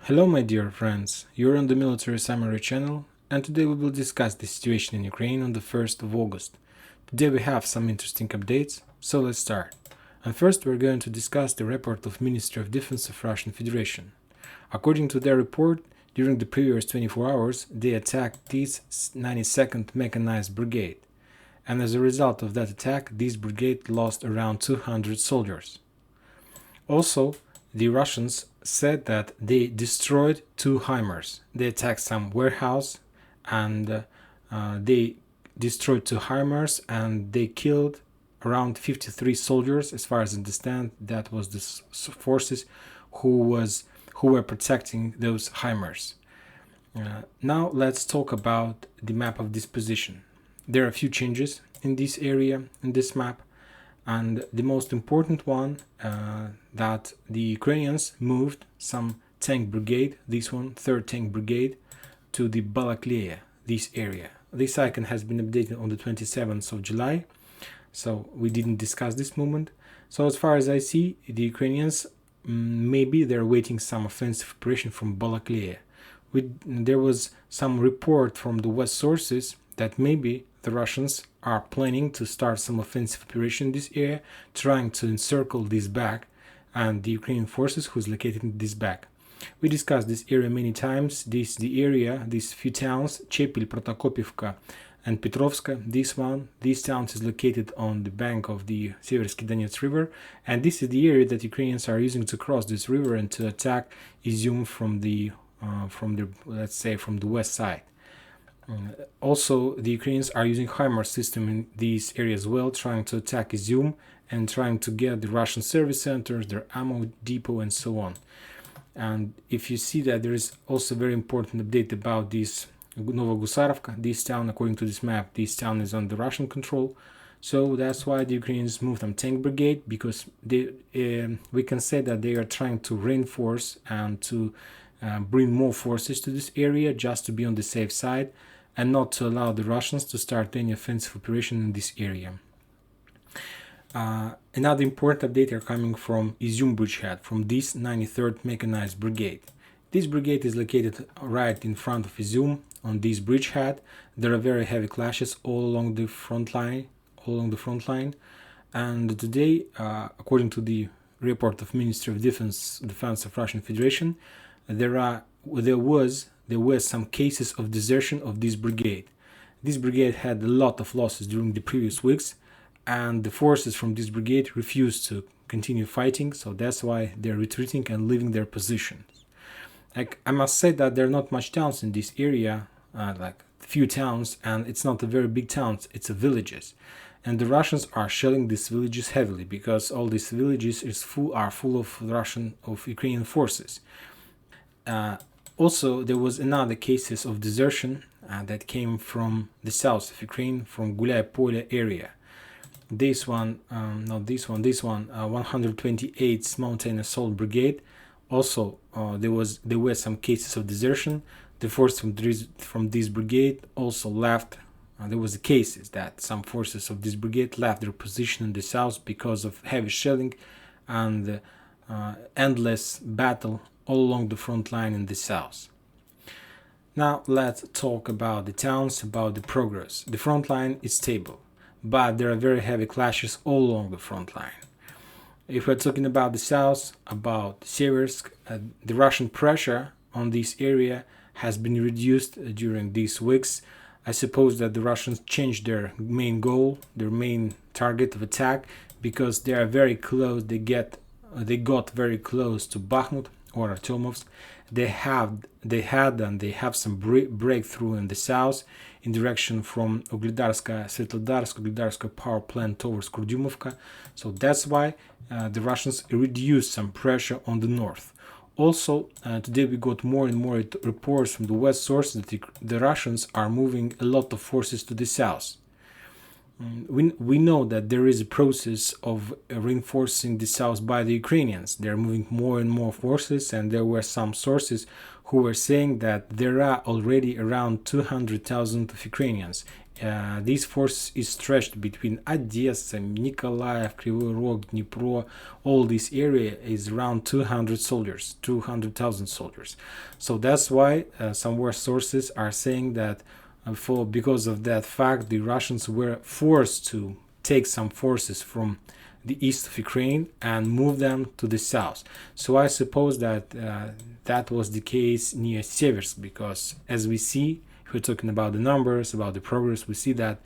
Hello my dear friends, you're on the Military Summary channel and today we will discuss the situation in Ukraine on the 1st of August. Today we have some interesting updates, so let's start. And first we're going to discuss the report of Ministry of Defense of Russian Federation. According to their report, during the previous 24 hours they attacked this 92nd Mechanized Brigade, and as a result of that attack this brigade lost around 200 soldiers. Also, the Russians said that they destroyed two HIMARS. They attacked some warehouse and they destroyed two HIMARS and they killed around 53 soldiers. As far as I understand, that was the forces who were protecting those HIMARS. Now let's talk about the map of disposition. There are a few changes in this area, in this map. And the most important one, that the Ukrainians moved some tank brigade, this one, 3rd Tank Brigade, to the Balakleya, this area. This icon has been updated on the 27th of July, so we didn't discuss this movement. So as far as I see, the Ukrainians, maybe they're waiting some offensive operation from Balakleya. There was some report from the West sources that maybe the Russians are planning to start some offensive operation in this area, trying to encircle this back and the Ukrainian forces who is located in this back. We discussed this area many times. This the area, these few towns, Chepil, Protokopivka and Petrovska. These towns is located on the bank of the Seversky Donets River, and this is the area that Ukrainians are using to cross this river and to attack Izium from the let's say from the west side. Also, the Ukrainians are using HIMARS system in these areas as well, trying to attack Izium and trying to get the Russian service centers, their ammo depot, and so on. And if you see that there is also a very important update about this Novogusarovka, this town, according to this map, this town is under Russian control. So that's why the Ukrainians moved some tank brigade, because we can say that they are trying to reinforce and to bring more forces to this area just to be on the safe side and not to allow the Russians to start any offensive operation in this area. Another important update are coming from Izium bridgehead, from this 93rd Mechanized Brigade. This brigade is located right in front of Izium on this bridgehead. There are very heavy clashes all along the front line, and today, according to the report of Ministry of Defense of Russian Federation, there were some cases of desertion of this brigade. This brigade had a lot of losses during the previous weeks, and the forces from this brigade refused to continue fighting, so that's why they're retreating and leaving their positions. I must say that there are not much towns in this area, like few towns, and it's not a very big towns, it's villages. And the Russians are shelling these villages heavily because all these villages are full of Ukrainian forces. Also, there was another cases of desertion that came from the south of Ukraine, from Gulay Pole area. This one, 128th Mountain Assault Brigade. Also, there were some cases of desertion. The forces from this brigade also left. There was cases that some forces of this brigade left their position in the south because of heavy shelling and endless battle all along the front line in the south. Now let's talk about the towns, about the progress. The front line is stable, but there are very heavy clashes all along the front line. If we're talking about the south, about Seversk, the Russian pressure on this area has been reduced during these weeks. I suppose that the Russians changed their main goal, their main target of attack, because they are very close. They got very close to Bakhmut or Artyomovsk. They have some breakthrough in the south in direction from Svetlodarsk power plant towards Kurdyumovka. So that's why the Russians reduced some pressure on the north. Also, today we got more and more reports from the west source that the Russians are moving a lot of forces to the south. We know that there is a process of reinforcing the south by the Ukrainians. They're moving more and more forces, and there were some sources who were saying that there are already around 200,000 of Ukrainians this force is stretched between Odessa, Nikolaev, Kryvyi Rog, Dnipro. All this area is around 200 soldiers, 200,000 soldiers. So that's why some war sources are saying that because of that fact, the Russians were forced to take some forces from the east of Ukraine and move them to the south. So I suppose that that was the case near Seversk, because as we see, if we're talking about the numbers, about the progress, we see that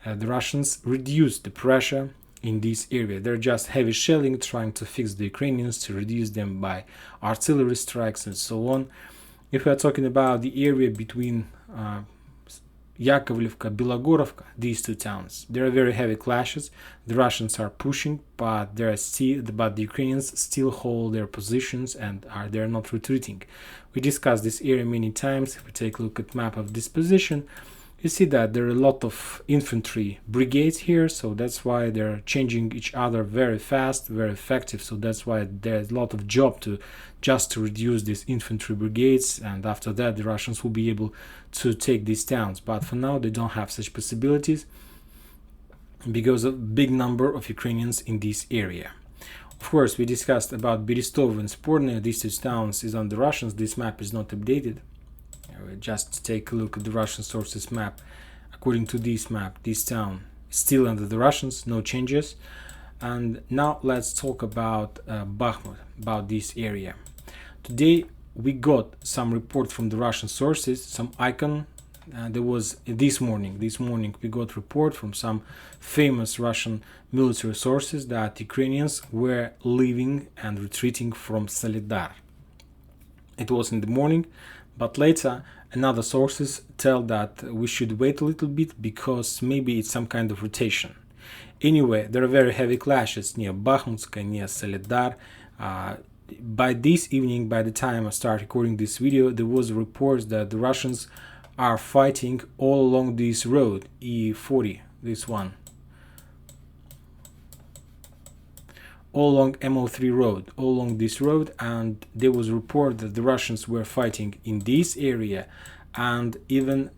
the Russians reduced the pressure in this area. They're just heavy shelling, trying to fix the Ukrainians, to reduce them by artillery strikes and so on. If we're talking about the area between Yakovlevka, Bilogorovka, these two towns, there are very heavy clashes. The Russians are pushing, but the Ukrainians still hold their positions and they're not retreating. We discussed this area many times. If we take a look at map of this position, you see that there are a lot of infantry brigades here, so that's why they're changing each other very fast, very effective. So that's why there's a lot of job to reduce these infantry brigades, and after that the Russians will be able to take these towns. But for now they don't have such possibilities because of big number of Ukrainians in this area. Of course, we discussed about Berestov and Sporny. These two towns is on the Russians. This map is not updated. Just take a look at the Russian sources map. According to this map, this town is still under the Russians, no changes. And now let's talk about Bakhmut, about this area. Today we got some report from the Russian sources, some icon. There was this morning we got report from some famous Russian military sources that Ukrainians were leaving and retreating from Soledar. It was in the morning, but later another sources tell that we should wait a little bit because maybe it's some kind of rotation. Anyway, there are very heavy clashes near Bakhmutska, near Soledar. By this evening, by the time I start recording this video, there was reports that the Russians are fighting all along this road, E40, this one, all along MO3 road, all along this road, and there was a report that the Russians were fighting in this area and even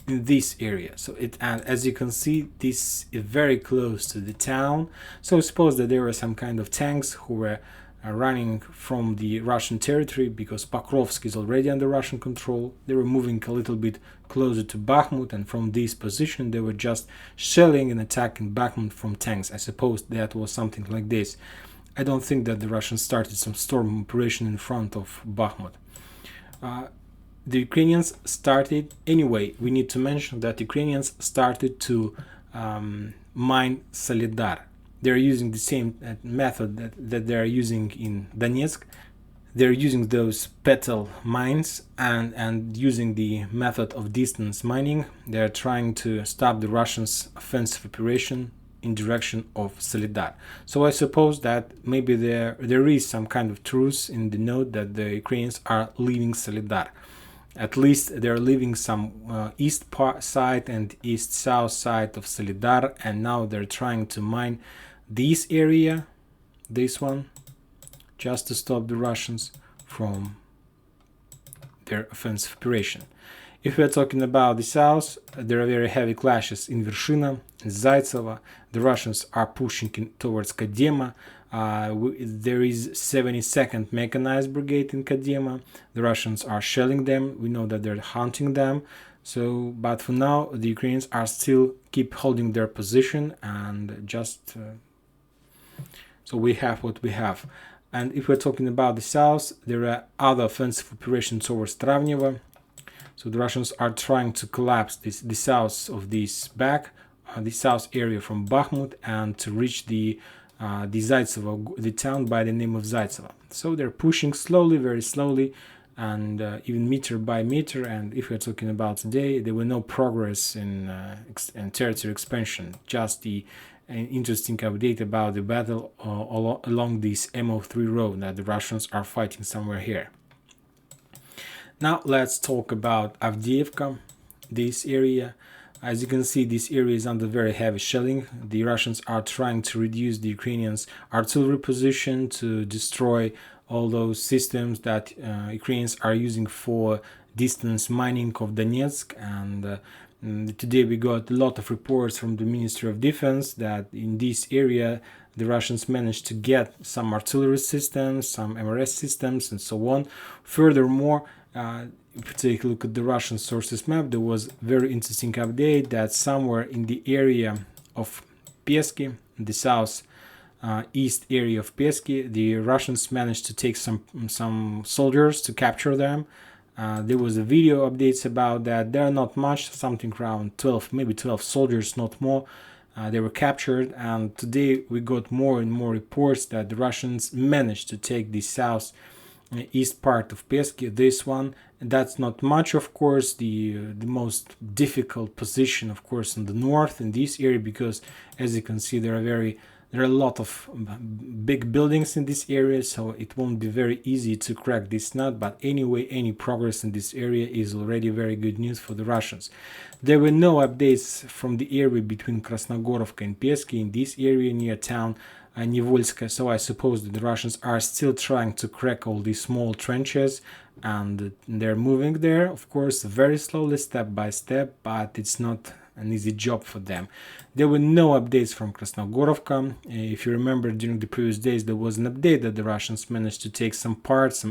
in this area. So and as you can see, this is very close to the town. So suppose that there were some kind of tanks who were running from the Russian territory, because Pokrovsk is already under Russian control. They were moving a little bit closer to Bakhmut, and from this position they were just shelling and attacking Bakhmut from tanks. I suppose that was something like this. I don't think that the Russians started some storm operation in front of Bakhmut. The Ukrainians started, anyway, we need to mention that Ukrainians started to mine Soledar. They're using the same method that they're using in Donetsk. They're using those petal mines and using the method of distance mining. They're trying to stop the Russians' offensive operation in direction of Soledar. So I suppose that maybe there is some kind of truce in the note that the Ukrainians are leaving Soledar. At least they're leaving some east side and east-south side of Soledar, and now they're trying to mine this area, this one, just to stop the Russians from their offensive operation. If we're talking about the south, there are very heavy clashes in Vershina, in Zaitsevo. The Russians are pushing towards Kadema. There is 72nd Mechanized Brigade in Kadema. The Russians are shelling them. We know that they're hunting them. So, but for now, the Ukrainians are still keep holding their position, and just so we have what we have. And if we're talking about the south, there are other offensive operations towards Travnevo. So the Russians are trying to collapse the south of this the south area from Bakhmut, and to reach the Zaitsevo, the town by the name of Zaitsevo. So they're pushing slowly, very slowly, and even meter by meter. And if we're talking about today, there were no progress in territory expansion, just an interesting update about the battle along this MO3 road that the Russians are fighting somewhere here. Now let's talk about Avdiivka, this area. As you can see, this area is under very heavy shelling. The Russians are trying to reduce the Ukrainians' artillery position, to destroy all those systems that Ukrainians are using for distance mining of Donetsk. And Today we got a lot of reports from the Ministry of Defense that in this area the Russians managed to get some artillery systems, some MRS systems, and so on. Furthermore, if you take a look at the Russian sources map, there was a very interesting update that somewhere in the area of Pesky, the south east area of Pesky, the Russians managed to take some soldiers to capture them. There was a video updates about that. There are not much, something around 12, maybe 12 soldiers, not more. They were captured, and today we got more and more reports that the Russians managed to take the south east part of Pesky, this one. That's not much, of course. The most difficult position, of course, in the north in this area, because as you can see there are a lot of big buildings in this area, so it won't be very easy to crack this nut. But anyway, any progress in this area is already very good news for the Russians. There were no updates from the area between Krasnogorovka and Pesky in this area near town Nivolska, so I suppose that the Russians are still trying to crack all these small trenches, and they're moving there, of course, very slowly, step by step, but it's not an easy job for them. There were no updates from Krasnogorovka. If you remember, during the previous days there was an update that the Russians managed to take some parts,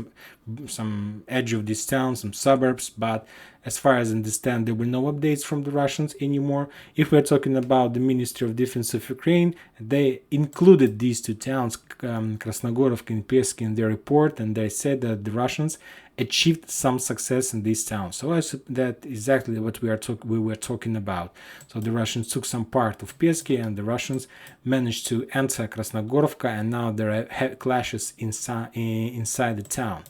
some edge of this town, some suburbs, but as far as I understand, there were no updates from the Russians anymore. If we're talking about the Ministry of Defense of Ukraine, they included these two towns, Krasnogorovka and Pesky, in their report, and they said that the Russians achieved some success in this town. So that's exactly what we were talking about. So the Russians took some part of Pesky, and the Russians managed to enter Krasnogorovka, and now there are clashes inside the town.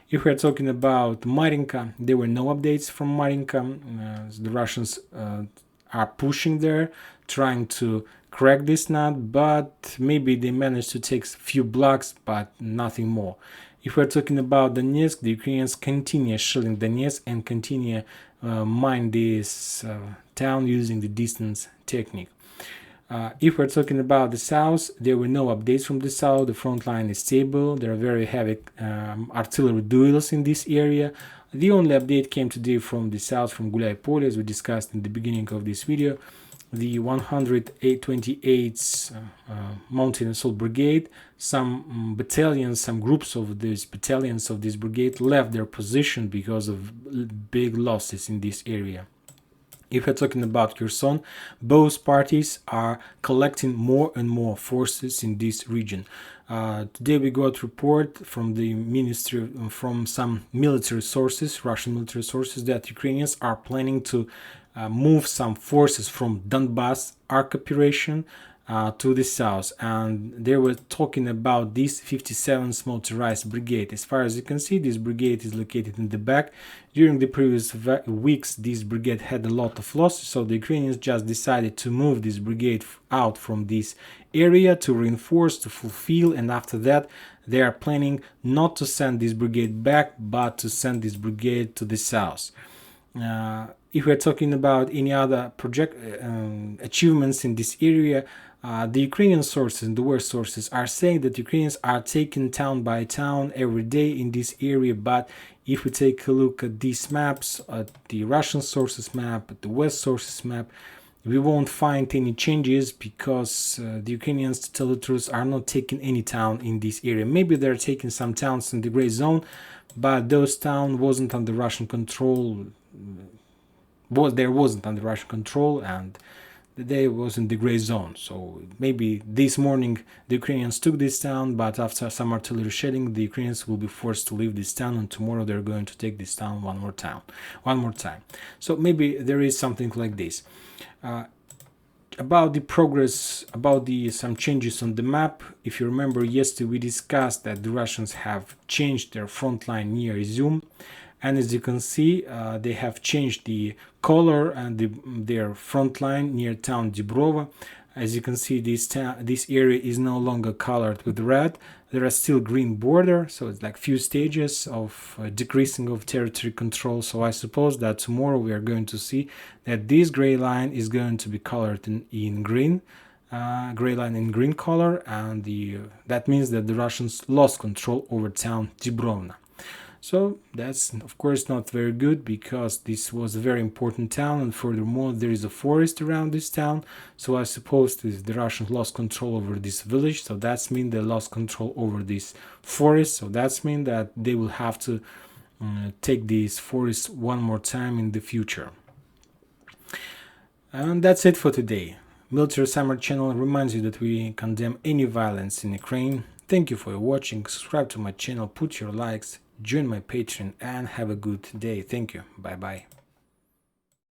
If we're talking about Marinka, there were no updates from Marinka. The Russians are pushing there, trying to crack this nut, but maybe they managed to take a few blocks, but nothing more. If we're talking about Donetsk, the Ukrainians continue shelling Donetsk and continue mine this town using the distance technique. If we're talking about the south, there were no updates from the south. The front line is stable. There are very heavy artillery duels in this area. The only update came today from the south, from Gulay Pole, as we discussed in the beginning of this video. The 128th Mountain Assault Brigade, some battalions, some groups of these battalions of this brigade left their position because of big losses in this area. If we're talking about Kherson, both parties are collecting more and more forces in this region. Today we got report from the ministry, from some military sources, Russian military sources, that Ukrainians are planning to move some forces from Donbass occupation to the south, and they were talking about this 57th Motorized Brigade. As far as you can see, this brigade is located in the back. During the previous weeks, this brigade had a lot of losses, so the Ukrainians just decided to move this brigade out from this area to reinforce, to fulfill, and after that they are planning not to send this brigade back, but to send this brigade to the south. If we're talking about any other achievements in this area, the Ukrainian sources, the war sources, are saying that Ukrainians are taking town by town every day in this area. But if we take a look at these maps, at the Russian sources map, at the West sources map, we won't find any changes, because the Ukrainians, to tell the truth, are not taking any town in this area. Maybe they're taking some towns in the gray zone, but those towns wasn't under Russian control. There wasn't under Russian control, and they was in the gray zone. So maybe this morning the Ukrainians took this town, but after some artillery shelling, the Ukrainians will be forced to leave this town, and tomorrow they're going to take this town one more time. So maybe there is something like this. About the progress, about some changes on the map. If you remember, yesterday we discussed that the Russians have changed their front line near Izum. And as you can see, they have changed the color and their front line near town Dibrova. As you can see, this area is no longer colored with red. There are still green border, so it's like few stages of decreasing of territory control. So I suppose that tomorrow we are going to see that this gray line is going to be colored in green. Gray line in green color, and that means that the Russians lost control over town Dibrovna. So that's of course not very good, because this was a very important town, and furthermore there is a forest around this town. So I suppose the Russians lost control over this village, so that's mean they lost control over this forest, so that's mean that they will have to take these forests one more time in the future. And that's it for today. Military Summer channel reminds you that we condemn any violence in Ukraine. Thank you for watching, subscribe to my channel, put your likes, join my Patreon, and have a good day. Thank you. Bye bye.